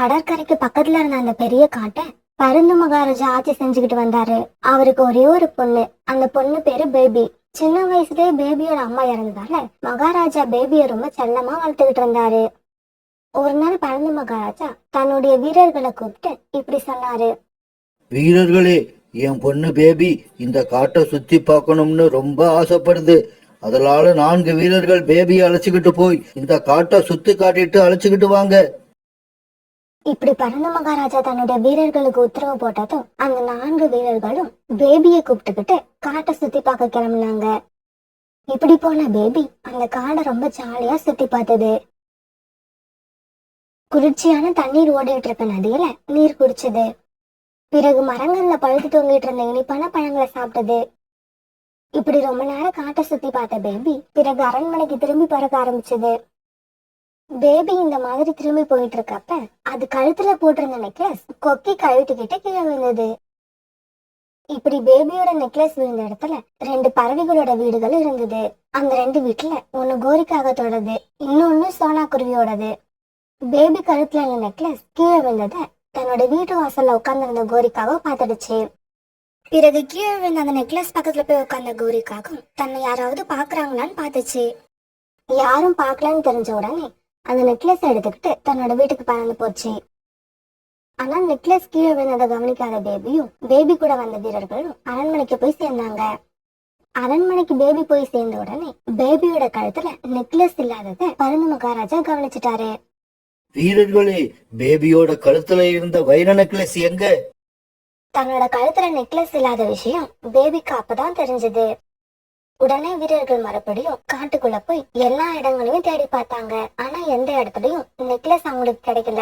கடற்கரைக்கு பக்கத்துல இருந்த அந்த பெரிய காட்டை பருந்து மகாராஜா ஆட்சி செஞ்சுக்கிட்டு வந்தாரு. அவருக்கு ஒரே ஒரு பொண்ணு. அந்த பொண்ணு பேரு பேபி. சின்ன வயசுலயே பேபியோட அம்மா இறந்ததால மகாராஜா பேபியை ரொம்ப செல்லமா வளர்த்துக்கிட்டு இருந்தாரு. ஒரு நாள் பருந்து மகாராஜா தன்னுடைய வீரர்களை கூப்பிட்டு இப்படி சொன்னாரு. வீரர்களே, என் பொண்ணு பேபி இந்த காட்டை சுத்தி பார்க்கணும்னு ரொம்ப ஆசைப்படுது. அதனால 4 வீரர்கள் பேபியை அழைச்சுக்கிட்டு போய் இந்த காட்டை சுத்தி காட்டிட்டு அழைச்சுக்கிட்டு வாங்க. இப்படி பருந்து மகாராஜா தன்னுடைய வீரர்களுக்கு உத்தரவு போட்டதும் அந்த 4 வீரர்களும் பேபியை கூப்பிட்டுக்கிட்டு காட்டை சுத்தி பார்க்க கிளம்புனாங்க. இப்படி போன பேபி அந்த காடை ரொம்ப ஜாலியா சுத்தி பார்த்தது. குளிர்ச்சியான தண்ணீர் ஓடிட்டு இருக்க நதியில நீர் குடிச்சது. பிறகு மரங்கள்ல பழுத்து தொங்கிட்டு இருந்த இனிப்பான பழங்களை சாப்பிட்டது. இப்படி ரொம்ப நேரம் காட்டை சுத்தி பார்த்த பேபி பிறகு அரண்மனைக்கு திரும்பி பறக்க ஆரம்பிச்சது. பேபி இந்த மாதிரி திரும்பி போயிட்டு இருக்கப்ப அது கழுத்துல போட்டிருந்த நெக்லஸ் கொக்கி கழுட்டுக்கிட்டு கீழே விழுந்தது. இப்படி பேபியோட நெக்லஸ் விழுந்த இடத்துல 2 பறவைகளோட வீடுகள் இருந்தது. அந்த 2 வீட்டுல ஒண்ணு கோரிக்காகத்தோடது, இன்னொன்னு சோனா குருவியோடது. பேபி கழுத்துல இருந்த நெக்லஸ் கீழே விழுந்தத தன்னோட வீட்டு வாசல்ல உட்கார்ந்திருந்த கோரிக்காக பாத்துடுச்சு. பிறகு கீழே விழுந்த அந்த நெக்லஸ் பக்கத்துல போய் உட்கார்ந்த கோரிக்காகவும் தன்னை யாராவது பாக்குறாங்களான்னு பாத்துச்சு. யாரும் பாக்கலன்னு தெரிஞ்ச உடனே அந்த நெக்லஸ் எடுத்துக்கிட்டு தன்னோட வீட்டுக்கு பறந்து போச்சு. ஆனா நெக்லஸ் கீழே விழுந்ததை கவனிக்காத பேபியும் பேபி கூட வந்த வீரர்களும் அரண்மனைக்கு போய் சேர்ந்தாங்க. அரண்மனைக்கு பேபி போய் சேர்ந்த உடனே பேபியோட கழுத்துல நெக்லஸ் இல்லாததை பருந்து மகாராஜா கவனிச்சுட்டாரு. வீரர்களே, பேபியோட கழுத்துல இருந்த வைர நெக்லஸ் எங்க? தன்னோட கழுத்துல நெக்லஸ் இல்லாத விஷயம் பேபிக்கு அப்பதான் தெரிஞ்சது. உடனே வீரர்கள் மறுபடியும் காட்டுக்குள்ள போய் எல்லா இடங்களையும் தேடி பார்த்தாங்க. ஆனா எந்த இடத்துலயும் நெக்லஸ் அவங்களுக்கு கிடைக்கல.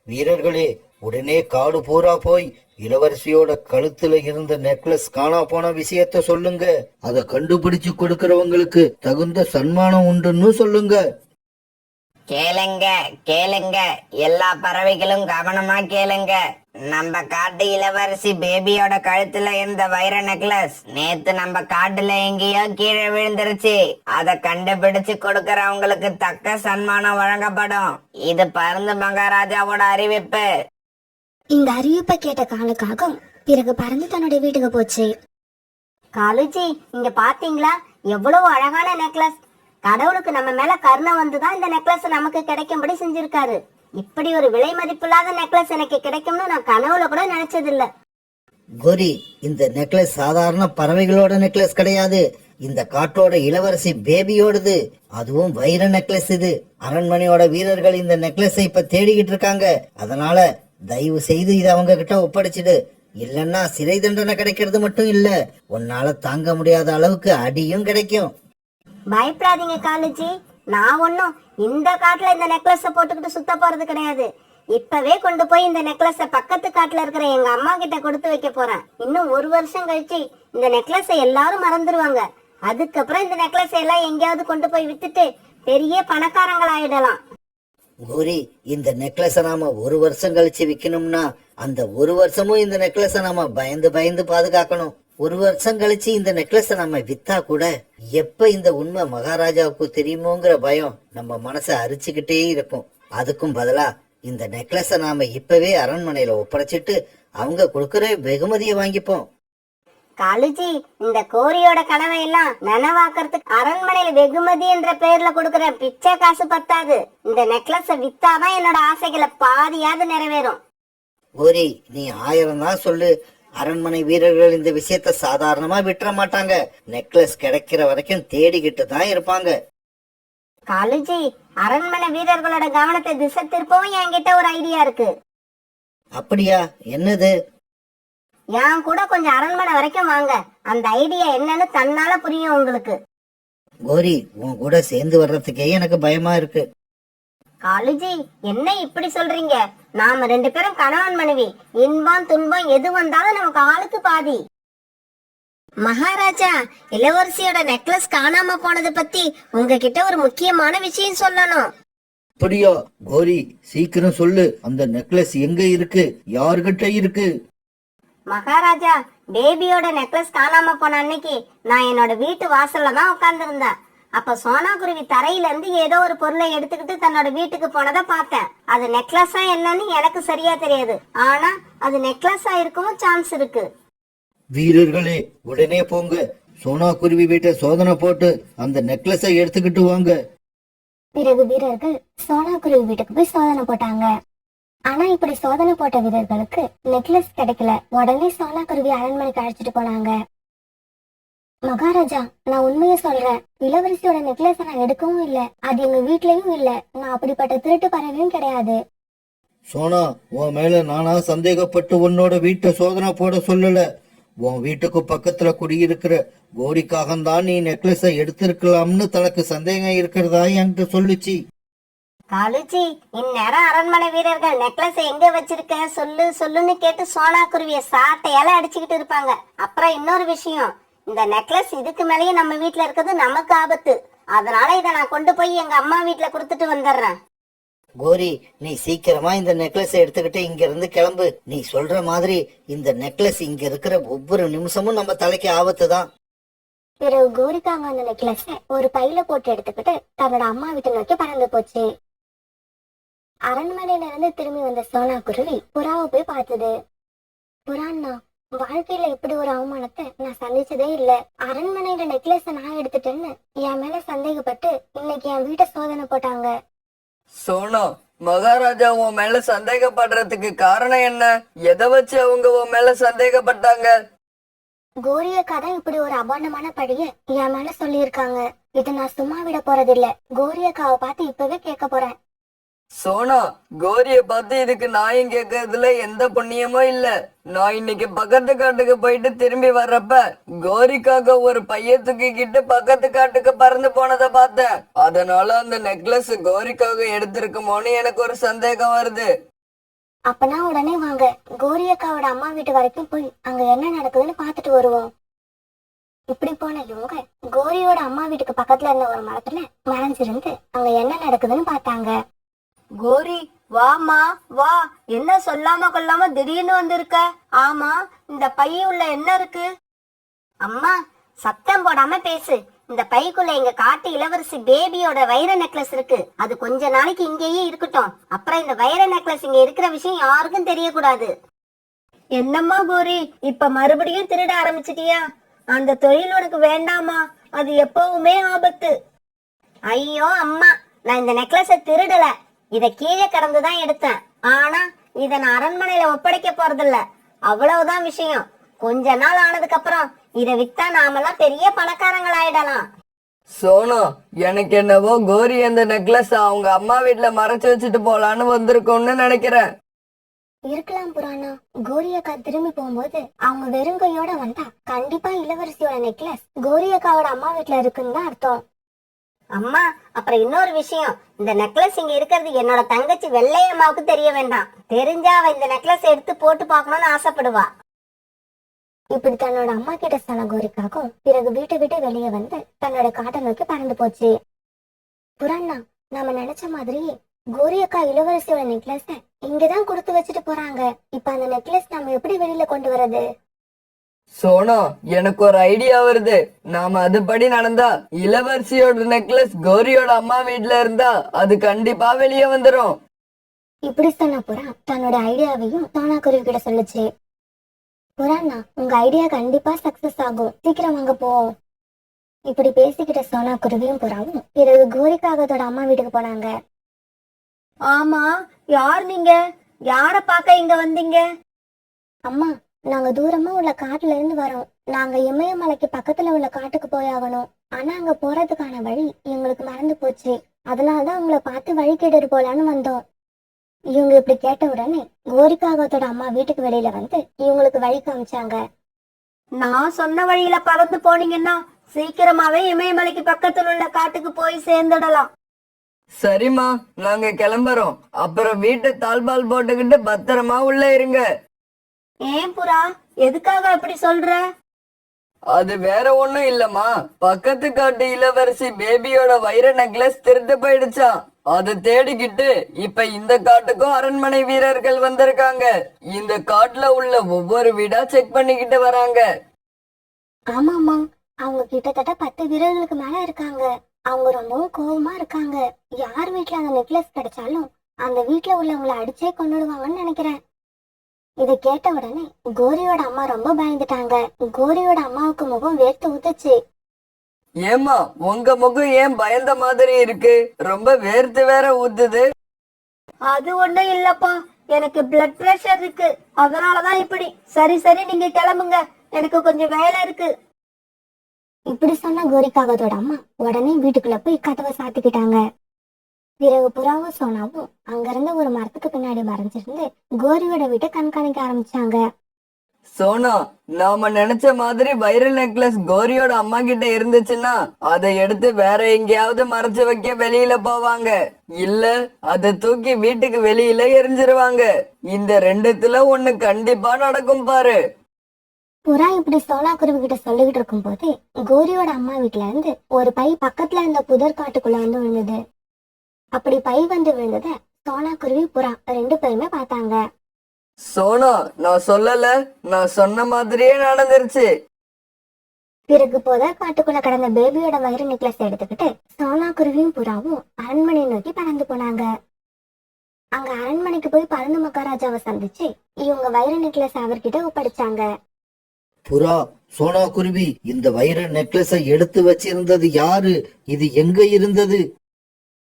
வீரர்களே, உடனே காடு பூரா போய் இளவரசியோட கழுத்துல இருந்த நெக்லஸ் காணா போன விஷயத்த சொல்லுங்க. அதை கண்டுபிடிச்சு கொடுக்கறவங்களுக்கு தகுந்த சன்மானம் உண்டுன்னு சொல்லுங்க. கேளுங்க கேளுங்க, எல்லா பறவைகளும் கவனமா கேளுங்க. நம்ம காட்டு இளவரசி பேபியோட கழுத்துல இருந்த வைர நெக்லஸ் நேத்து நம்ம காட்டுல எங்கேயோ கீழே விழுந்துருச்சு. அத கண்டுபிடிச்சு கொடுக்கறவங்களுக்கு தக்க சன்மானம் வழங்கப்படும். இது பருந்து மகாராஜாவோட அறிவிப்பு. இந்த அறிவிப்பை கேட்ட காலுக்காகவும் பிறகு பறந்து தன்னுடைய வீட்டுக்கு போச்சு. காலுஜி, இங்க பாத்தீங்களா எவ்வளவு அழகான நெக்லஸ். கடவுளுக்கு நம்ம மேல கருணை வந்துதான் இந்த நெக்லஸ் நமக்கு கிடைக்கும்படி செஞ்சிருக்காரு. இப்படி ஒரு விலை மதிப்பில்லாத நெக்லஸ் எனக்கு கிடைக்கும்னு நான் கனவுல கூட நினைச்சது இல்ல. கோரி, இந்த நெக்லஸ் சாதாரண பறவைகளோட நெக்லஸ் கிடையாது. இந்த காட்டோட இளவரசி பேபியோடது. அதுவும் வைர நெக்லஸ். இது அரண்மனையோட வீரர்கள் இந்த நெக்லஸை இப்ப தேடிக்கிட்டு இருக்காங்க. அதனால தயவு செய்து இதை அவங்க கிட்ட ஒப்படைச்சிடு. இல்லன்னா சிறை தண்டனை கிடைக்கிறது மட்டும் இல்ல, உன்னால தாங்க முடியாத அளவுக்கு அடியும் கிடைக்கும். பயப்படாதீங்க காலுஜி, நான் ஒன்னும் இந்த காட்டுல இந்த நெக்லஸ போட்டுக்கிட்டு சுத்த போறது கிடையாது. இப்பவே கொண்டு போய் இந்த நெக்லஸ பக்கத்து காட்டுல இருக்கிற எங்க அம்மா கிட்ட கொடுத்து வைக்க போறேன். இன்னும் 1 வருஷம் கழிச்சு இந்த நெக்லஸ எல்லாரும் மறந்துடுவாங்க. அதுக்கப்புறம் இந்த நெக்லஸ் எல்லாம் எங்கேயாவது கொண்டு போய் வித்துட்டு பெரிய பணக்காரங்கள் ஆயிடலாம். கோரி, இந்த நெக்லஸ நாம 1 வருஷம் கழிச்சு விக்கணும்னா அந்த 1 வருஷமும் இந்த நெக்லஸ நாம பயந்து பயந்து பாதுகாக்கணும். 1 வருஷம் கழிச்சு இந்த நெக்லஸ நம்ம வித்தா கூட எப்ப இந்த உண்மை மகாராஜாவுக்கு தெரியுமோங்கிற பயம் நம்ம மனசை அரிச்சுக்கிட்டே இருக்கும். அதுக்கும் பதிலா இந்த நெக்லஸ நாம இப்பவே அரண்மனையில ஒப்படைச்சிட்டு அவங்க கொடுக்கற வெகுமதியை வாங்கிப்போம். காலுஜி, இந்த கோரியோட கனவை எல்லாம் நனவாக்குறதுக்கு அரண்மனையில வெகுமதி என்ற பெயர்ல கொடுக்கற பிச்சை காசு பத்தாது. இந்த நெக்லஸ வித்தாதான் என்னோட ஆசைகளை பாதியாவது நிறைவேறும். கோரி, நீ 1000 தான் சொல்லு, அரண்மனை வீரர்கள் இந்த விஷயத்த சாதாரணமா விட்டுற மாட்டாங்க. நெக்லஸ் கிடைக்கிற வரைக்கும் தேடிக்கிட்டு தான் இருப்பாங்க. காலுஜி, அரண்மனை வீரர்களோட கவனத்தை திசை திருப்பவும் என்கிட்ட ஒரு ஐடியா இருக்கு. அப்படியா? என்னது? என் கூட கொஞ்சம் அரண்மனை வரைக்கும் வாங்க. அந்த ஐடியா என்னன்னு தன்னால புரியும் உங்களுக்கு. கோரி, உன் கூட சேர்ந்து வர்றதுக்கே எனக்கு பயமா இருக்கு. காலுஜி, என்ன இப்படி சொல்றீங்க? நாம 2 பேரும் கணவன் மனைவி. இன்பம் துன்பம் எது வந்தாலும் நமக்கு ஆளுக்கு பாதி. மகாராஜா, இளவரசியோட நெக்லஸ் காணாம போனது பத்தி உங்ககிட்ட ஒரு முக்கியமான விஷயம் சொல்லணும். அப்படியா? கோரி, சீக்கிரம் சொல்லு. அந்த நெக்லஸ் எங்க இருக்கு? யார்கிட்ட இருக்கு? மகாராஜா, பேபியோட நெக்லஸ் காணாம போன அன்னைக்கு நான் என்னோட வீட்டு வாசல்ல தான் உட்கார்ந்து இருந்தேன். அப்ப சோனா குருவி தரையில இருந்து ஏதோ ஒரு பொருளை எடுத்துக்கிட்டு தன்னோட வீட்டுக்கு போனதை பார்த்தேன். அது நெக்லஸா என்னன்னு எனக்கு சரியா தெரியாது, ஆனா அது நெக்லஸா இருக்கவும் சான்ஸ் இருக்கு. வீரர்களே, உடனே போங்க, சோனா குருவி வீட்டை சோதனை போட்டு அந்த நெக்லஸை எடுத்துக்கிட்டு வாங்க. பிறகு வீரர்கள் சோனா குருவி வீட்டுக்கு போய் சோதனை போட்டாங்க. ஆனா இப்படி சோதனை போட்ட வீரர்களுக்கு நெக்லஸ் கிடைக்கல. உடனே சோனா குருவி அரண்மனைக்கு அழைச்சிட்டு போனாங்க. மகாராஜா, நான் உண்மையை சொல்றேன், இளவரசியோட நெக்லஸ் நான் எடுக்கவும் இல்ல, அது எங்க வீட்லயும் இல்ல, நான் அப்படிப்பட்ட திருட்டு பறவையும் கிடையாது. சோனா, உன் மேல நானா சந்தேகப்பட்டு உன்னோட வீட்டை சோதனை போட சொல்லல. உன் வீட்டுக்கு பக்கத்துல குடியிருக்கிற கோரிக்காகத்தான் நீ நெக்லஸை எடுத்திருக்கலாம்னு தனக்கு சந்தேகம் இருக்கிறதா என்கிட்ட சொல்லுச்சு. காலுச்சி, இந்நேரம் அரண்மனை வீரர்கள் நெக்லஸ் எங்க வச்சிருக்க சொல்லு சொல்லுன்னு கேட்டு சோனா குருவிய சாட்டையால அடிச்சுக்கிட்டு இருப்பாங்க. அப்புறம் இன்னொரு விஷயம், இந்த நெக்லஸ் இதுக்கு மேலேயே நம்ம வீட்டுல இருக்கிறது நமக்கு ஆபத்து. அதனால இதை நான் கொண்டு போய் எங்க அம்மா வீட்டுல கொடுத்துட்டு வந்துடுறேன். கோரி, நீ சீக்கிரமா இந்த நெக்லஸை எடுத்துக்கிட்டு இங்க இருந்து கிளம்பு. நீ சொல்ற மாதிரி இந்த நெக்லஸ் இங்க இருக்கிற ஒவ்வொரு நிமிஷமும் நம்ம தலைக்கு ஆபத்து தான். பிறகு கோரிக்காங்க அந்த நெக்லஸ ஒரு பையில போட்டு எடுத்துக்கிட்டு தன்னோட அம்மா வீட்டை நோக்கி பறந்து போச்சு. அரண்மனையில இருந்து திரும்பி வந்த சோனா குருவி புறாவை போய் பார்த்தது. புறான்னா, வாழ்க்கையில இப்படி ஒரு அவமானத்தை நான் சந்திச்சதே இல்ல. அரண்மனையில நெக்லஸ் நான் எடுத்துட்டேன்னு என் மேல சந்தேகப்பட்டு இன்னைக்கு என் வீட்டை சோதனை போட்டாங்க. சோனா, மகாராஜா உன் மேல சந்தேகப்படுறதுக்கு காரணம் என்ன? எதை வச்சு அவங்க உன் மேல சந்தேகப்பட்டாங்க? கோரியக்கா தான் இப்படி ஒரு அபாண்டமான பழிய என் மேல சொல்லியிருக்காங்க. இதை நான் சும்மா விட போறதில்ல. கோரியக்காவை பார்த்து இப்பவே கேட்க போறேன். சோனா, கோரிய பார்த்து இதுக்கு நியாயம் கேட்கறதுல எந்த புண்ணியமும் இல்ல. நான் இன்னைக்கு பக்கத்து காட்டுக்கு போயிட்டு திரும்பி வர்றப்ப கோரிக்காக ஒரு பைய தூக்கிக்கிட்டு பக்கத்து காட்டுக்கு பறந்து போனதை பார்த்தேன். அதனால அந்த நெக்லஸ் கோரிக்காக எடுத்திருக்குமோன்னு எனக்கு ஒரு சந்தேகம் வருது. அப்பனா உடனே வாங்க, கோரியக்காவோட அம்மா வீட்டு வரைக்கும் போய் அங்க என்ன நடக்குதுன்னு பாத்துட்டு வருவோம். இப்படி போன இவங்க கோரியோட அம்மா வீட்டுக்கு பக்கத்துல இருந்த ஒரு மரத்துல மறைஞ்சிருந்து அங்க என்ன நடக்குதுன்னு பார்த்தாங்க. கோரி, வாமா வா, என்ன சொல்லாம கொள்ளாம திடீர்னு வந்திருக்க? ஆமா, இந்த பை உள்ள என்ன இருக்கு? அம்மா, சத்தம் போடாம பேசு. இந்த பைக்குள்ள எங்க காட்டு இளவரசி பேபியோட வைர நெக்லஸ் இருக்கு. அது கொஞ்ச நாளைக்கு இங்கேயே இருக்கட்டும். அப்புறம் இந்த வைர நெக்லஸ் இங்க இருக்கிற விஷயம் யாருக்கும் தெரியக்கூடாது. என்னம்மா கோரி, இப்ப மறுபடியும் திருட ஆரம்பிச்சிட்டியா? அந்த தொழில் உனக்கு வேண்டாமா? அது எப்பவுமே ஆபத்து. ஐயோ அம்மா, நான் இந்த நெக்லஸ திருடல, இத கீழே கடந்துதான் எடுத்தேன். ஆனா இத நான் அரண்மனையில ஒப்படைக்க போறதில்ல, அவ்வளவுதான் விஷயம். கொஞ்ச நாள் ஆனதுக்கு அப்புறம் இத வித்தா நாமெல்லாம் பெரிய பணக்காரங்கள் ஆயிடலாம். சோனா, எனக்கு என்னவோ கோரி அந்த நெக்லஸ் அவங்க அம்மா வீட்டுல மறைச்சு வச்சுட்டு போலான்னு வந்திருக்கோம்னு நினைக்கிறேன். இருக்கலாம் புராணா. கோரியக்கா திரும்பி போகும்போது அவங்க வெறுங்கையோட வந்தா கண்டிப்பா இளவரசியோட நெக்லஸ் கோரியக்காவோட அம்மா வீட்டுல இருக்குன்னு தான் அர்த்தம். அம்மா, அப்புறம் இன்னொரு விஷயம், இந்த நெக்லஸ் இங்க இருக்கிறது என்னோட தங்கச்சி வெள்ளையம்மாவுக்கு தெரிய வேண்டாம். தெரிஞ்சா அவ இந்த நெக்லஸ் எடுத்து போட்டு பார்க்கணும்னு ஆசைப்படுவா. இப்படி தன்னோட அம்மா கிட்ட சொன்ன கோரிக்காக்கும் பிறகு வீட்டை விட்டு வெளியே வந்து தன்னோட காட்டை நோக்கி பறந்து போச்சு. புராணா, நாம நினைச்ச மாதிரியே கோரியக்கா இளவரசியோட நெக்லஸ இங்கதான் கொடுத்து வச்சுட்டு போறாங்க. இப்ப அந்த நெக்லஸ் நம்ம எப்படி வெளியில கொண்டு வர்றது? சோனா, எனக்கு ஒரு ஐடியா வருது. நாம அதுபடி நடந்தா இளவரசியோட நெக்லஸ் கோரியோட அம்மா வீட்டுல இருந்தா அது கண்டிப்பா வெளியே வந்துரும். இப்படி சொன்ன புறா தன்னோட ஐடியாவையும் சோனா குருவி கிட்ட சொல்லுச்சு. புறாண்ணா, உங்க ஐடியா கண்டிப்பா சக்சஸ் ஆகும், சீக்கிரம் வாங்க போவோம். இப்படி பேசிக்கிட்ட சோனா குருவியும் புறாவும் பிறகு கோரிக்காகத்தோட அம்மா வீட்டுக்கு போனாங்க. ஆமா, யார் நீங்க? யார பார்க்க இங்க வந்தீங்க? அம்மா, நாங்க தூரமா உள்ள காட்டுல இருந்து வரோம். நாங்க இமயமலைக்கு பக்கத்துல உள்ள காட்டுக்கு போயாகணும். ஆனா அங்க போறதுக்கான வழி எங்களுக்கு மறந்து போச்சு. அதனாலதான் உங்களை பார்த்து வழி கேட்டுட்டு போலான்னு வந்தோம். இவங்க இப்படி கேட்ட உடனே கோரிக்காகத்தோட அம்மா வீட்டுக்கு வெளியில வந்து இவங்களுக்கு வழி காமிச்சாங்க. நான் சொன்ன வழியில பறந்து போனீங்கன்னா சீக்கிரமாவே இமயமலைக்கு பக்கத்துல உள்ள காட்டுக்கு போய் சேர்ந்துடலாம். சரிம்மா, நாங்க கிளம்புறோம். அப்புறம் வீட்டை தாழ்பால் போட்டுக்கிட்டு பத்திரமா உள்ள இருங்க. ஏன் புறா, எதுக்காக அப்படி சொல்ற? அது வேற ஒண்ணும் இல்லம்மா, பக்கத்து காட்டு இளவரசி பேபியோட வைர நெக்லஸ் திருட்டு போயிடுச்சான். அதை தேடிக்கிட்டு இப்ப இந்த காட்டுக்கும் அரண்மனை வீரர்கள் வந்திருக்காங்க. இந்த காட்டுல உள்ள ஒவ்வொரு வீடா செக் பண்ணிக்கிட்டு வராங்க. ஆமாமா, அவங்க கிட்டத்தட்ட 10 வீரர்களுக்கு மேல இருக்காங்க. அவங்க ரொம்பவும் கோவமா இருக்காங்க. யார் வீட்ல அந்த நெக்லஸ் கிடைச்சாலும் அந்த வீட்ல உள்ளவங்கள அடிச்சே கொன்னுடுவாங்கன்னு நினைக்கிறேன். இதை கேட்ட உடனே கோரியோட அம்மா ரொம்ப பயந்துட்டாங்க. கோரியோட அம்மாவுக்கு முகம் வேர்த்து ஊத்துச்சு. ஏமா உங்க முகம் ஏன் பயந்த மாதிரி இருக்கு? ரொம்ப வேர்த்து வேற ஊத்துது. அது ஒண்ணும் இல்லப்பா, எனக்கு பிளட் பிரஷர் இருக்கு, அதனாலதான் இப்படி. சரி சரி, நீங்க கிளம்புங்க, எனக்கு கொஞ்சம் வேலை இருக்கு. இப்படி சொன்ன கோரிக்காகத்தோட அம்மா உடனே வீட்டுக்குள்ள போய் கதவை சாத்திக்கிட்டாங்க. பிறகு புறாவும் சோனாவும் அங்கிருந்து ஒரு மரத்துக்கு பின்னாடி மறைஞ்சிருந்து கோரியோட வீட்டை கண்காணிக்க ஆரம்பிச்சாங்க. சோனா, நாம நினைச்ச மாதிரி வைரல் நெக்லஸ் கோரியோட அம்மா கிட்ட இருந்துச்சுன்னா அதை எடுத்து வேற எங்கேயாவது மறைச்சு வைக்க வெளியில போவாங்க, இல்ல அதை தூக்கி வீட்டுக்கு வெளியில எரிஞ்சிருவாங்க. இந்த ரெண்டுத்துல ஒண்ணு கண்டிப்பா நடக்கும் பாரு. புறா இப்படி சோனா குருவி கிட்ட சொல்லிக்கிட்டு இருக்கும் போது கோரியோட அம்மா வீட்டுல இருந்து ஒரு பை பக்கத்துல இருந்த புதர் காட்டுக்குள்ள வந்து விழுந்தது. அப்படி பை வந்து விழுந்தத சோனா குருவி புறா ரெண்டு பேருமே பார்த்தாங்க. சோனா, நான் சொல்லல, நான் சொன்ன மாதிரியே நடந்துருச்சு. பிறகு புதர் காட்டுக்குள்ள கடந்த பேபியோட வைர நெக்லஸ் எடுத்துக்கிட்டு சோனா குருவியும் புறாவும் அரண்மனையை நோக்கி பறந்து போனாங்க. அங்க அரண்மனைக்கு போய் பருந்து மகாராஜாவை சந்திச்சு இவங்க வைர நெக்லஸ் அவர்கிட்ட ஒப்படைச்சாங்க. புறா, சோனா குருவி, இந்த வைர நெக்லஸை எடுத்து வச்சிருந்தது யாரு? இது எங்க இருந்தது?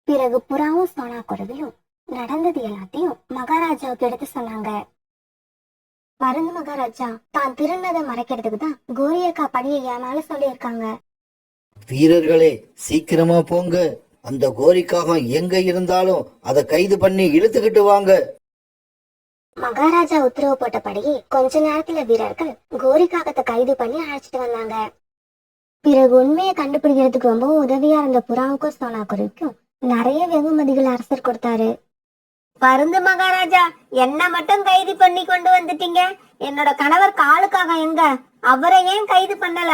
பிறகு புறாவும் சோனா குருவியும் நடந்தது எல்லாத்தையும் மகாராஜாவுக்கு எடுத்து சொன்னாங்க. பருந்து மகாராஜா தான் திருநதை மறைக்கிறதுக்கு தான் கோரியக்கா படியை ஏமால சொல்லியிருக்காங்க. வீரர்களே, சீக்கிரமா போங்க. அந்த கோரிக்காகம் எங்க இருந்தாலும் அதை கைது பண்ணி இழுத்துக்கிட்டு வாங்க. மகாராஜா உத்தரவு போட்டபடியே கொஞ்ச நேரத்துல வீரர்கள் கோரிக்காகத்தை கைது பண்ணி அழைச்சிட்டு வந்தாங்க. பிறகு உண்மையை கண்டுபிடிக்கிறதுக்கு ரொம்பவும் உதவியா இருந்த புறாவுக்கும் சோனா குருவிக்கும் நிறைய வெகுமதிகள் அரசர் கொடுத்தாரு. பருந்து மகாராஜா, என்ன மட்டும் கைது பண்ணி கொண்டு வந்துட்டீங்க, என்னோட கணவர் காலுக்காக எங்க, அவரை ஏன் கைது பண்ணல?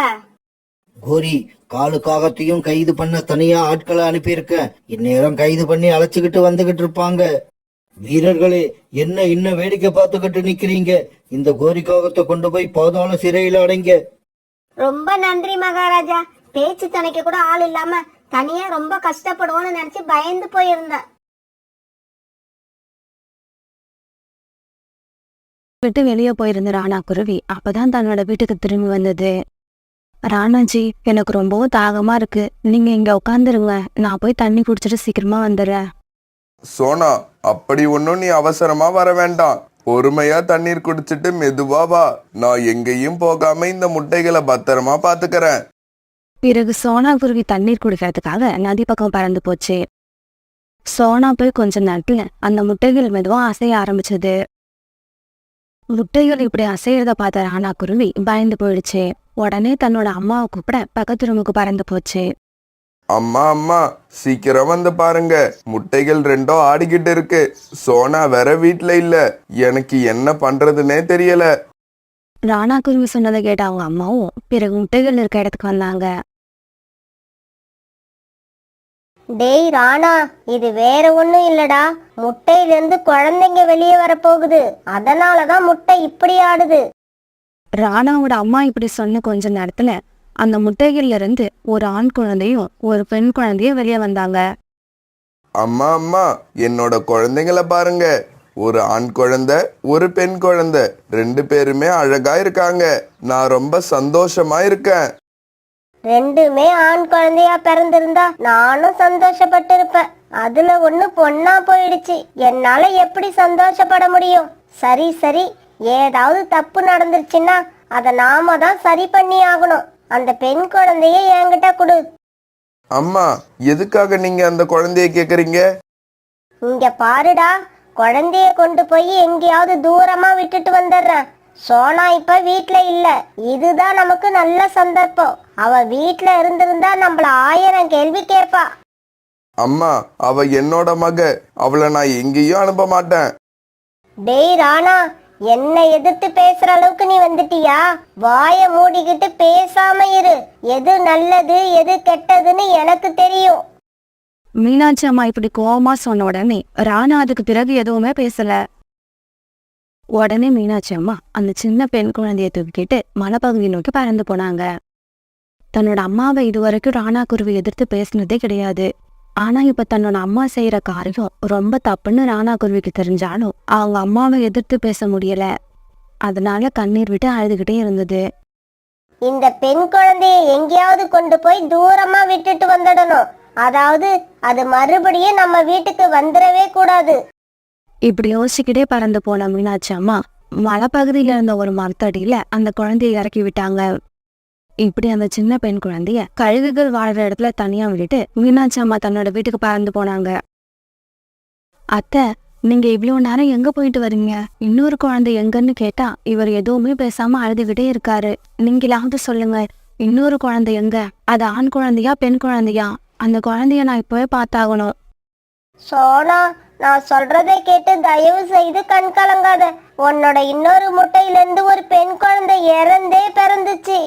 கோரி, காலுக்காகத்தையும் கைது பண்ண தனியா ஆட்களை அனுப்பியிருக்க. இந்நேரம் கைது பண்ணி அழைச்சுக்கிட்டு வந்துகிட்டு இருப்பாங்க. வீரர்களே, என்ன இன்னும் வேடிக்கை பார்த்துக்கிட்டு நிக்கிறீங்க? இந்த கோரிக்காகத்தை கொண்டு போய் பாதாள சிறையில அடைங்க. ரொம்ப நன்றி மகாராஜா. பேச்சு துணைக்க கூட ஆள் இல்லாம தனியா ரொம்ப கஷ்டப்படுவோம்னு நினைச்சு பயந்து போயிருந்தேன். விட்டு வெளியே போயிருந்த ராணா குருவி அப்பதான் தன்னோட வீட்டுக்கு திரும்பி வந்தது. ராணாஜி, எனக்கு ரொம்பவும் தாகமா இருக்கு, நீங்க இங்க உட்காந்துருங்க, நான் போய் தண்ணி குடிச்சிட்டு சீக்கிரமா வந்துடுறேன். சோனா, அப்படி ஒன்னும் நீ அவசரமா வர வேண்டாம். பொறுமையா தண்ணீர் குடிச்சிட்டு மெதுவா வா. நான் எங்கேயும் போகாம இந்த முட்டைகளை பத்திரமா பாத்துக்கிறேன். பிறகு சோனா குருவி தண்ணீர் குடிக்கிறதுக்காக நதி பக்கம் பறந்து போச்சு. சோனா போய் கொஞ்ச நேரத்துல அந்த முட்டைகள் மெதுவா அசைய ஆரம்பிச்சது. முட்டைகள் இப்படி அசையறத பார்த்த ராணா குருவி பயந்து போயிடுச்சு. உடனே தன்னோட அம்மாவை கூப்பிட பக்கத்து ரூமுக்கு பறந்து போச்சு. அம்மா அம்மா, சீக்கிரம் வந்து பாருங்க, முட்டைகள் ரெண்டும் ஆடிக்கிட்டு இருக்கு. சோனா வேற வீட்ல இல்ல. எனக்கு என்ன பண்றதுன்னே தெரியல. ராணா குருவி சொன்னதை கேட்ட அவங்க அம்மாவும் பிறகு முட்டைகள் இருக்க இடத்துக்கு வந்தாங்க. டேய் ராணா, இது வேற ஒண்ணும் இல்லடா, முட்டையில இருந்து குழந்தைங்க வெளியே வரப்போகுது, அதனாலதான் முட்டை இப்படி ஆடுது. ராணாவோட அம்மா இப்படி சொன்ன கொஞ்ச நேரத்துல அந்த முட்டைகள்ல இருந்து ஒரு ஆண் குழந்தையும் ஒரு பெண் குழந்தையும் வெளியே வந்தாங்க. அம்மா அம்மா, என்னோட குழந்தைங்கள பாருங்க. ஒரு ஆண் குழந்தை, ஒரு பெண் குழந்தை, ரெண்டு பேருமே அழகா இருக்காங்க. நான் ரொம்ப சந்தோஷமா இருக்கேன். ரெண்டுமே ஆண் குழந்தையா பிறந்திருந்தா நானும் சந்தோஷப்பட்டு இருப்பேன். அதுல ஒண்ணு பொண்ணா போயிடுச்சு, என்னால எப்படி சந்தோஷப்பட முடியும்? சரி சரி, ஏதாவது தப்பு நடந்துருச்சுன்னா அதை நாம தான் சரி பண்ணி ஆகணும். அந்த பெண் குழந்தைய என்கிட்ட கொடு. அம்மா, எதுக்காக நீங்க அந்த குழந்தைய கேக்குறீங்க? இங்க பாருடா, குழந்தைய கொண்டு போய் எங்கேயாவது தூரமா விட்டுட்டு வந்துடுறேன். சோனா இப்ப வீட்ல இல்ல, இதுதான் நமக்கு நல்ல சந்தர்ப்பம். அவ வீட்ல இருந்திருந்தா நம்மள 1000 கேள்வி கேட்பா. அம்மா, அவ என்னோட மக. அவளை நான் எங்கேயும் அனுப்ப மாட்டேன். டேய் ராணா, என்னை எதிர்த்து பேசுற அளவுக்கு நீ வந்துட்டியா? வாய மூடிக்கிட்டு பேசாம இரு. எது நல்லது எது கெட்டதுன்னு எனக்கு தெரியும். மீனாட்சி அம்மா இப்படி கோவமா சொன்ன உடனே ராணா அதுக்கு பிறகு எதுவுமே பேசல. உடனே மீனாட்சி அம்மா அந்த சின்ன பெண் குழந்தைய தூக்கிட்டு மலைப்பகுதி நோக்கி பறந்து போனாங்க. தன்னோட அம்மாவை இதுவரைக்கும் ராணா குருவி எதிர்த்து பேசினதே கிடையாது. ஆனா இப்ப தன்னோட அம்மா செய்யற காரியம் ரொம்ப தப்புன்னு ராணா குருவிக்கு தெரிஞ்சாலும் அவங்க அம்மாவை எதிர்த்து பேச முடியல. அதனால கண்ணீர் விட்டு அழுதுகிட்டே இருந்தது. இந்த பெண் குழந்தைய எங்கேயாவது கொண்டு போய் தூரமா விட்டுட்டு வந்துடணும். அதாவது அது மறுபடியும் நம்ம வீட்டுக்கு வந்துடவே கூடாது. இப்படி யோசிச்சுக்கிட்டே பறந்து போன மீனாட்சி அம்மா மலைப்பகுதியில இருந்த ஒரு மரத்தடியில அந்த குழந்தைய இறக்கி விட்டாங்க. இப்படி அந்த சின்ன பெண் குழந்தைய கழுகுகள் வாழ்ற இடத்துல தனியா விட்டுட்டு மீனாட்சி அம்மா தன்னோட வீட்டுக்கு பறந்து போனாங்க. அத்தை, நீங்க இவ்வளவு நேரம் எங்க போயிட்டு வரீங்க? இன்னொரு குழந்தை எங்கன்னு கேட்டா இவர் எதுவுமே பேசாம அழுதுகிட்டே இருக்காரு. நீங்களாவது சொல்லுங்க, இன்னொரு குழந்தை எங்க? அது ஆண் குழந்தையா பெண் குழந்தையா? அந்த குழந்தைய நான் இப்பவே பார்த்தாகணும். சோனா, நான் சொல்றதை கேட்டு தயவு செய்து கண் கலங்காத. உன்னோட இன்னொரு முட்டையிலிருந்து ஒரு பெண் குழந்தை இறந்தே பிறந்துச்சு.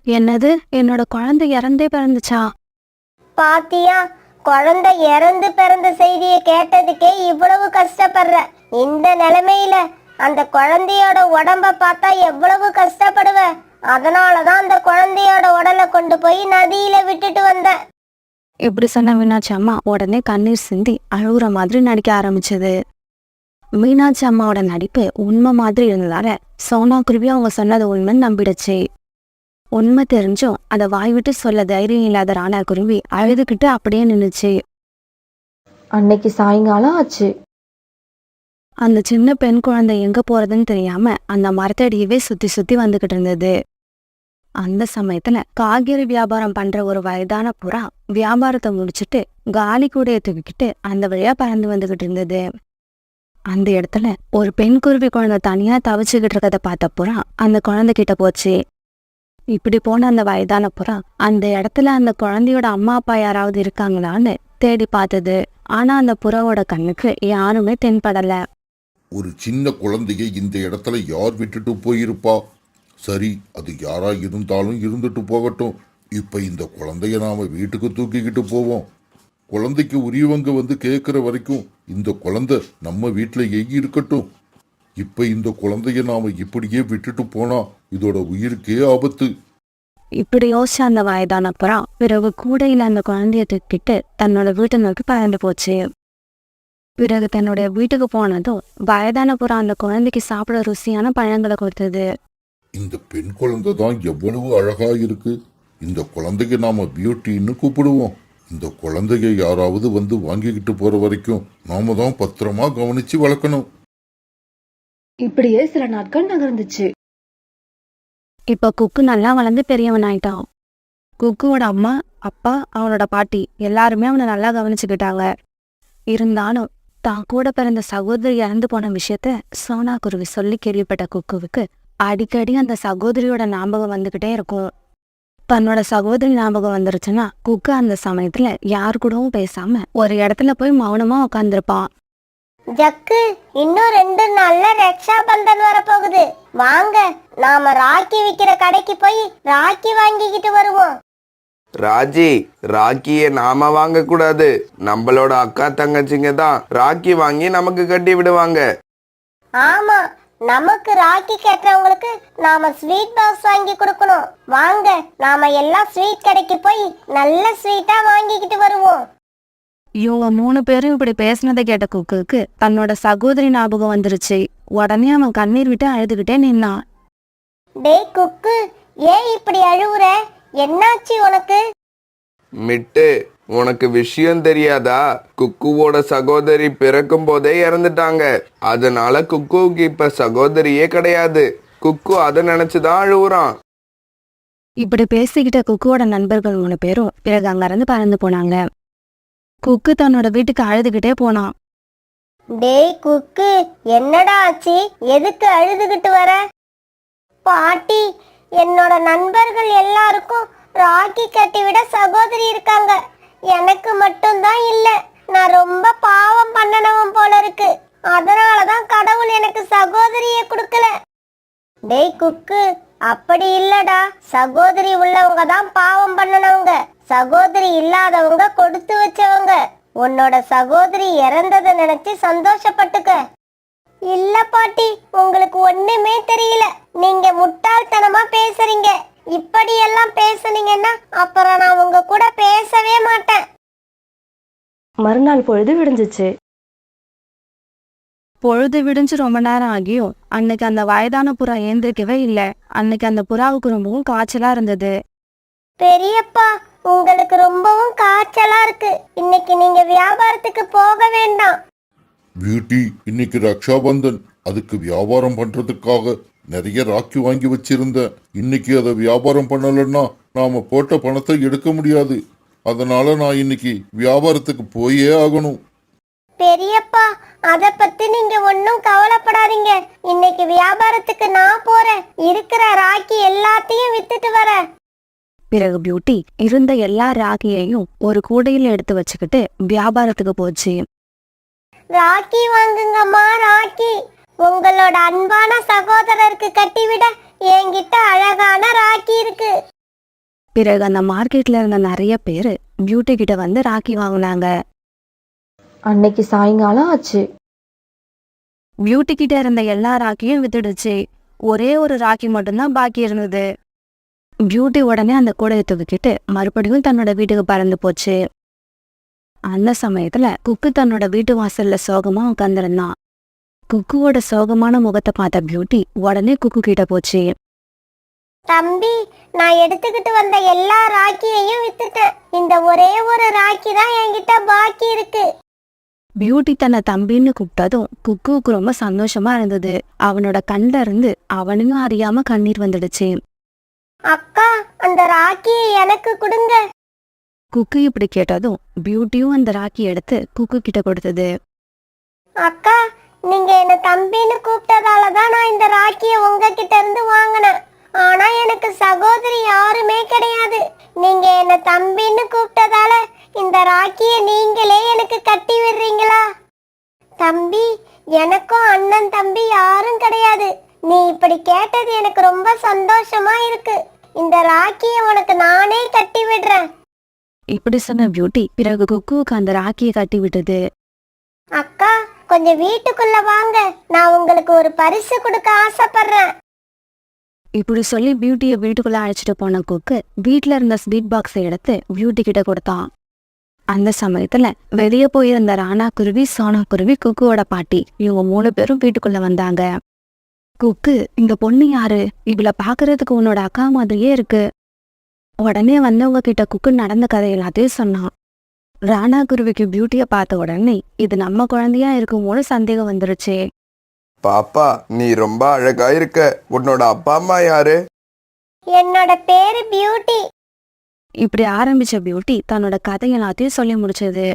என்னது? என்னோட குழந்தை இறந்தே பிறந்துச்சா? பாத்தியா, குழந்தை இறந்து பிறந்த செய்தியை கேட்டதுக்கே இவ்வளவு கஷ்டப்படுற. இந்த நிலைமையில அந்த குழந்தையோட உடம்ப பார்த்தா எவ்வளவு கஷ்டப்படுவ. அதனாலதான் அந்த குழந்தையோட உடலை கொண்டு போய் நதியில விட்டுட்டு வந்த. இப்படி சொன்ன மீனாட்சி அம்மா உடனே கண்ணீர் சிந்தி அழுகுற மாதிரி நடிக்க ஆரம்பிச்சது. மீனாட்சி அம்மாவோட நடிப்பு உண்மை மாதிரி இருந்ததால சோனா குருவி அவங்க சொன்னது உண்மைன்னு நம்பிடுச்சு. உண்மை தெரிஞ்சும் அதை வாய் விட்டு சொல்ல தைரியம் இல்லாத ராணா குருவி அழுதுகிட்டு அப்படியே நின்னுச்சு. அன்னைக்கு சாயங்காலம் ஆச்சு. அந்த சின்ன பெண் குழந்தை எங்க போறதுன்னு தெரியாம அந்த மரத்தடியவே சுத்தி சுத்தி வந்துகிட்டு இருந்தது. அந்த சமயத்துல காய்கறி வியாபாரம் பண்ற ஒரு வயதான புறா வியாபாரத்தை முடிச்சுட்டு காலி கூடைய தூக்கிக்கிட்டு அந்த வழியா பறந்து வந்துகிட்டு இருந்தது. அந்த இடத்துல ஒரு பெண் குருவி குழந்தை தனியா தவிச்சுக்கிட்டு இருக்கதை பார்த்த புறா அந்த குழந்தை கிட்ட போச்சு. இப்படி போன அந்த வயதான புறா அந்த இடத்துல அந்த குழந்தையோட அம்மா அப்பா யாராவது இருக்காங்களான்னு தேடி பார்த்தது. ஆனா அந்த புறாவோட கண்ணுக்கு யாருமே தென்படல. ஒரு சின்ன குழந்தைய இந்த இடத்துல யார் விட்டுட்டு போயிருப்பா? சரி, அது யாரா இருந்தாலும் இருந்துட்டு போகட்டும். இப்ப இந்த குழந்தைய நாம வீட்டுக்கு தூக்கிக்கிட்டு போவோம். குழந்தைக்கு உரியவங்க வந்து கேட்கிற வரைக்கும் இந்த குழந்தை நம்ம வீட்டிலேயே இருக்கட்டும். இப்ப இந்த குழந்தைய நாம இப்படியே விட்டுட்டு போனா இதோட உயிருக்கே ஆபத்து. இப்படி யோசிச்ச அந்த வயதான புறா பிறகு கூடையில அந்த குழந்தைய தூக்கிட்டு தன்னோட வீட்டை நோக்கி பறந்து போச்சு. பிறகு தன்னுடைய வீட்டுக்கு போனதும் வயதான புறா அந்த குழந்தைக்கு சாப்பிட ருசியான பழங்களை கொடுத்தது. இந்த பெண் குழந்தை தான் எவ்வளவு அழகா இருக்கு. இந்த குழந்தைய நாம பியூட்டின்னு கூப்பிடுவோம். இந்த குழந்தைய யாராவது வந்து வாங்கிக்கிட்டு போற வரைக்கும் நாம தான் பத்திரமா கவனிச்சு வளர்க்கணும். இப்படியே சில நாட்கள் நகர்ந்துச்சு. இப்ப குக்கு நல்லா வளர்ந்து பெரியவன் ஆயிட்டான். குக்குவோட அம்மா அப்பா அவனோட பாட்டி எல்லாருமே அவனை நல்லா கவனிச்சுக்கிட்டாங்க. இருந்தாலும் தான் கூட பிறந்த சகோதரி இறந்து போன விஷயத்த சோனா குருவி சொல்லி கேள்விப்பட்ட குக்குவுக்கு அடிக்கடி அந்த சகோதரியோட ஞாபகம் வந்துகிட்டே இருக்கும். தன்னோட சகோதரி ஞாபகம் வந்துருச்சுன்னா குக்கு அந்த சமயத்துல யாரு கூடவும் பேசாம ஒரு இடத்துல போய் மௌனமா உட்காந்துருப்பான். ஜக்கு, இன்னும் 2 நாள்ல ரக்ஷா பந்தன் வரப்போகுது. வாங்க, நாம ராக்கி விக்கிற கடைக்கு போய் ராக்கி வாங்கிக்கிட்டு வருவோம். ராஜி, ராக்கியை நாம வாங்க கூடாது. நம்மளோட அக்கா தங்கச்சிங்க தான் ராக்கி வாங்கி நமக்கு கட்டி விடுவாங்க. ஆமா, நமக்கு ராக்கி கட்டுறவங்களுக்கு நாம ஸ்வீட் பாக்ஸ் வாங்கி கொடுக்கணும். வாங்க, நாம எல்லாம் ஸ்வீட் கடைக்கு போய் நல்ல ஸ்வீட்டா வாங்கிக்கிட்டு வருவோம். இவங்க 3 பேரும் இப்படி பேசினதை கேட்ட குக்குக்கு தன்னோட சகோதரி ஞாபகம் வந்துருச்சு. உடனே அவன் கண்ணீர் விட்டு அழுதுகிட்டே நின்னான். டேய் குக்கு, ஏன் இப்படி அழுவுற? என்னாச்சு உனக்கு? மிட்டு, உனக்கு விஷயம் தெரியாதா? குக்குவோட சகோதரி பிறக்கும் போதே இறந்துட்டாங்க. அதனால குக்குவுக்கு இப்ப சகோதரியே கிடையாது. குக்கு அதை நினைச்சுதான் அழுவுறான். இப்படி பேசிக்கிட்ட குக்குவோட நண்பர்கள் 3 பேரும் பிறகு அங்கிருந்து பறந்து போனாங்க. குக்கு தன்னோட வீட்டுக்கு அழுதுகிட்டே போனான். டேய் குக்கு, என்னடா ஆச்சு? எதுக்கு அழுதுகிட்டு வர? பாட்டி, என்னோட நண்பர்கள் எல்லாருக்கும் ராக்கி கட்டிவிட சகோதரி இருக்காங்க. எனக்கு மட்டும்தான் இல்ல. நான் ரொம்ப பாவம் பண்ணனவன் போல இருக்கு. அதனாலதான் கடவுள் எனக்கு சகோதரியை கொடுக்கல. டேய் குக்கு, அப்படி இல்லடா. சகோதரி உள்ளவங்க தான் பாவம் பண்ணனவங்க. சகோதரி இல்லாதவங்க கொடுத்து வச்சவங்க. உன்னோட சகோதரி இறந்ததை நினைச்சு சந்தோஷப்பட்டுக்க. இல்ல பாட்டி, உங்களுக்கு ஒண்ணுமே தெரியல. நீங்க முட்டாள்தனமா பேசுறீங்க. இப்படி எல்லாம் பேசுனீங்கன்னா அப்புறம் நான் உங்க கூட பேசவே மாட்டேன். மறுநாள் பொழுது விடிஞ்சிச்சு. பொழுது விடிஞ்சு ரொம்ப நேரம் ஆகியும் அன்னைக்கு அந்த வயதான புறா ஏந்திரிக்கவே இல்லை. அன்னைக்கு அந்த புறாவுக்கு ரொம்பவும் காய்ச்சலா இருந்தது. பெரியப்பா, உங்களுக்கு ரொம்பவும் காய்ச்சலா இருக்கு. இன்னைக்கு நீங்க வியாபாரத்துக்கு போக வேண்டாம். பியூட்டி, இன்னைக்கு ரக்ஷாபந்தன், அதுக்கு வியாபாரம் பண்றதுக்காக நிறைய ராக்கி வாங்கி வச்சிருந்தேன். இன்னைக்கு அதை வியாபாரம் பண்ணலன்னா நாம போட்ட பணத்தை எடுக்க முடியாது. அதனால நான் இன்னைக்கு வியாபாரத்துக்கு போயே ஆகணும். பெரியப்பா, அத பத்தி நீங்க ஒன்னும் கவலைப்படாதீங்க. இன்னைக்கு வியாபாரத்துக்கு நான் போறேன். இருக்கிற ராக்கி எல்லாத்தையும் வித்துட்டு வரேன். பிறகு பியூட்டி இருந்த எல்லா ராக்கியையும் ஒரு கூடையில எடுத்து வச்சுக்கிட்டு வியாபாரத்துக்கு போச்சு. ராக்கி வாங்குங்கம்மா, ராக்கி. உங்களோட அன்பான சகோதரருக்கு கட்டிவிட என்கிட்ட அழகான ராக்கி இருக்கு. பிறகு அந்த மார்க்கெட்ல இருந்த நிறைய பேரு பியூட்டி கிட்ட வந்து ராக்கி வாங்கினாங்க. அன்னைக்கு சாயங்காலம் ஆச்சு. பியூட்டி கிட்ட இருந்த எல்லா ராக்கியும் வித்துடுச்சு. ஒரே ஒரு ராக்கி மட்டும்தான் பாக்கி இருந்தது. பியூட்டி உடனே அந்த கூடையை தூக்கிட்டு மறுபடியும் தன்னோட வீட்டுக்கு பறந்து போச்சு. அந்த சமயத்துல குக்கு தன்னோட வீட்டு வாசல்ல சோகமா உட்கார்ந்திருந்தான். குக்குவோட சோகமான முகத்தை பார்த்த பியூட்டி உடனே குக்கு கிட்ட போச்சு. தம்பி, நான் எடுத்துக்கிட்டு வந்த எல்லா ராக்கியையும் வித்துட்டேன். இந்த ஒரே ஒரு ராக்கி தான் என்கிட்ட பாக்கி இருக்கு. பியூட்டி தன்னை தம்பின்னு கூப்பிட்டதும் குக்குவுக்கு ரொம்ப சந்தோஷமா இருந்தது. அவனோட கண்ல இருந்து அவனையும் அறியாம கண்ணீர் வந்துடுச்சு. அக்கா, அந்த ராக்கியை எனக்கு கொடுங்க. குக்கு இப்படி கேட்டதும் பியூட்டியும் அந்த ராக்கி எடுத்து குக்கு கிட்ட கொடுத்தது. அக்கா, நீங்க என்ன தம்பின்னு கூப்பிட்டதாலதான் நான் இந்த ராக்கியை உங்ககிட்ட இருந்து வாங்கினேன். ஆனா எனக்கு சகோதரி யாருமே கிடையாது. நீங்க என்ன தம்பின்னு கூப்பிட்டதால இந்த ராக்கியை நீங்களே எனக்கு கட்டி விடுறீங்களா? தம்பி, எனக்கும் அண்ணன் தம்பி யாரும் கிடையாது. நீ இப்படி கேட்டது எனக்கு ரொம்ப சந்தோஷமா இருக்கு. இந்த ராக்கியை உனக்கு நானே கட்டி விடுறேன். இப்படி சொன்ன பியூட்டி பிறகு குக்குவுக்கு அந்த ராக்கியை கட்டி விட்டது. அக்கா, கொஞ்சம் வீட்டுக்குள்ள வாங்க. நான் உங்களுக்கு ஒரு பரிசு கொடுக்க ஆசைப்படுறேன். இப்படி சொல்லி பியூட்டிய வீட்டுக்குள்ள அழைச்சிட்டு போன குக்கு வீட்டுல இருந்த ஸ்வீட் பாக்ஸை எடுத்து பியூட்டி கிட்ட கொடுத்தான். அந்த சமயத்துல வெளியே போயிருந்த ராணா குருவி, சோனா குருவி, குக்குவோட பாட்டி இவங்க 3 பேரும் வீட்டுக்குள்ள வந்தாங்க. குக்கு, இந்த பொண்ணு யாரு? இவள பாக்குறதுக்கு உன்னோட அக்கா மாதிரியே இருக்கு. உடனே வந்தவங்க கிட்ட குக்கு நடந்த கதை எல்லாத்தையும் சொன்னான். ராணா குருவிக்கு பியூட்டிய பார்த்த உடனே இது நம்ம குழந்தையா இருக்குமோன்னு சந்தேகம் வந்துருச்சு. பாப்பா, நீ ரொம்ப அழகா இருக்க. உன்னோட அப்பா அம்மா யாரு? என்னோட பேரு பியூட்டி. இப்படி ஆரம்பிச்ச பியூட்டி தன்னோட கதை எல்லாத்தையும் சொல்லி முடிச்சது.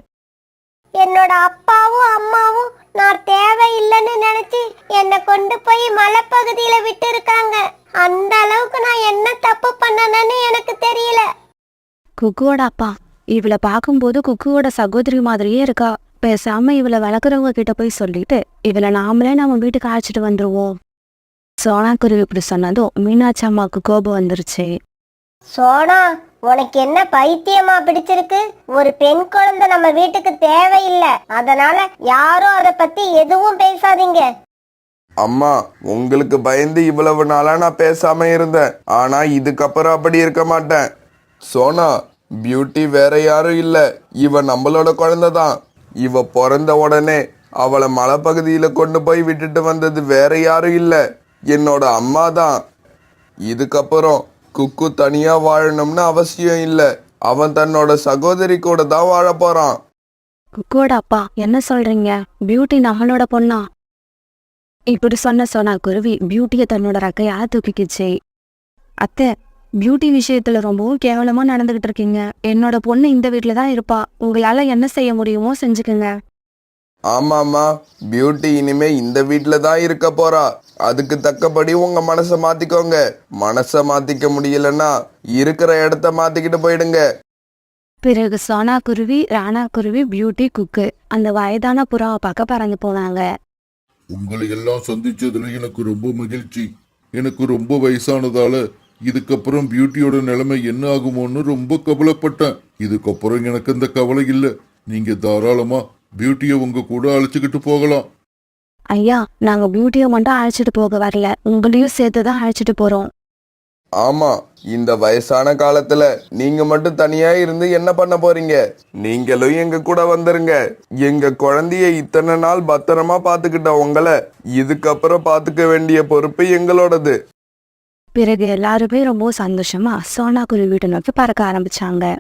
என்னோட அப்பாவும் அம்மாவும் நான் தேவையில்லைன்னு நினைச்சு என்னை கொண்டு போய் மலைப்பகுதியில விட்டு இருக்காங்க. அந்த அளவுக்கு நான் என்ன தப்பு பண்ணனேன்னு எனக்கு தெரியல. குக்குவோட அப்பா, இவளை பார்க்கும்போது குக்குவோட சகோதரி மாதிரியே இருக்கா. பேசாம இவளை வளர்க்குறவங்க கிட்ட போய் சொல்லிட்டு இவளை நாமளே நம்ம வீட்டுக்கு அழைச்சிட்டு வந்துருவோம். சோனா குருவி இப்படி சொன்னதும் மீனாட்சி அம்மாவுக்கு கோபம் வந்துருச்சு. சோனா, உனக்கு என்ன பைத்தியமா பிடிச்சிருக்கு? ஒரு பெண் குழந்தை நம்ம வீட்டுக்கு தேவையில்லை. அதனால யாரும் அதை பத்தி எதுவும் பேசாதீங்க. அம்மா, உங்களுக்கு பயந்து இவ்வளவு நாளா நான் பேசாம இருந்தேன். ஆனா இதுக்கப்புறம் அப்படி இருக்க மாட்டேன். சோனா, பியூட்டி வேற யாரும் இல்ல, இவ நம்மளோட குழந்தை தான். இவ பிறந்த உடனே அவளை மலைப்பகுதியில கொண்டு போய் விட்டுட்டு வந்தது வேற யாரும் இல்ல, என்னோட அம்மா தான். இதுக்கப்புறம் குக்கு தனியா வாழணும்னு அவசியம் இல்ல. அவன் தன்னோட சகோதரி கூட தான் வாழ போறான். குக்குவோட அப்பா, என்ன சொல்றீங்க? பியூட்டி நம்மளோட பொண்ணா? இப்படி சொன்ன சோனா குருவி பியூட்டியை தன்னோட ரெக்கையால தூக்கிக்கிச்சு. அத்தை, பியூட்டி விஷயத்துல ரொம்பவும் கேவலமா நடந்துகிட்டு இருக்கீங்க. என்னோட பொண்ணு இந்த வீட்டுல தான் இருப்பா. உங்களால என்ன செய்ய முடியுமோ செஞ்சுக்குங்க. ஆமாம்மா, பியூட்டி இனிமே இந்த வீட்டுல தான் இருக்க போறா. அதுக்கு தக்கபடி உங்க மனசை மாத்திக்கோங்க. மனசை மாத்திக்க முடியலன்னா இருக்கிற இடத்த மாத்திக்கிட்டு போயிடுங்க. பிறகு சோனா குருவி, ராணா குருவி, பியூட்டி, குக்கு அந்த வயதான புறாவை பார்க்க பறந்து போனாங்க. உங்களை எல்லாம் சந்திச்சதுல எனக்கு ரொம்ப மகிழ்ச்சி. எனக்கு ரொம்ப வயசானதால இதுக்கப்புறம் பியூட்டியோட நிலைமை என்ன ஆகுமோன்னு ரொம்ப கவலைப்பட்டேன். இதுக்கப்புறம் எனக்கு அந்த கவலை இல்லை. நீங்க தாராளமா பியூட்டியை உங்க கூட அழைச்சிக்கிட்டு போகலாம். ஐயா, நாங்க பியூட்டியை மட்டும் அழைச்சிட்டு போக வரல, உங்களையும் சேர்த்துதான் அழைச்சிட்டு போறோம். ஆமா, இந்த வயசான காலத்துல நீங்க மட்டும் தனியா இருந்து என்ன பண்ண போறீங்க? நீங்களும் எங்க கூட வந்துருங்க. எங்க குழந்தைய இத்தனை நாள் பத்திரமா பாத்துக்கிட்ட உங்களை இதுக்கப்புறம் பாத்துக்க வேண்டிய பொறுப்பு எங்களோடது. பிறகு எல்லாருமே ரொம்ப சந்தோஷமா சோனா குருவி வீட்டை நோக்கி பறக்க ஆரம்பிச்சாங்க.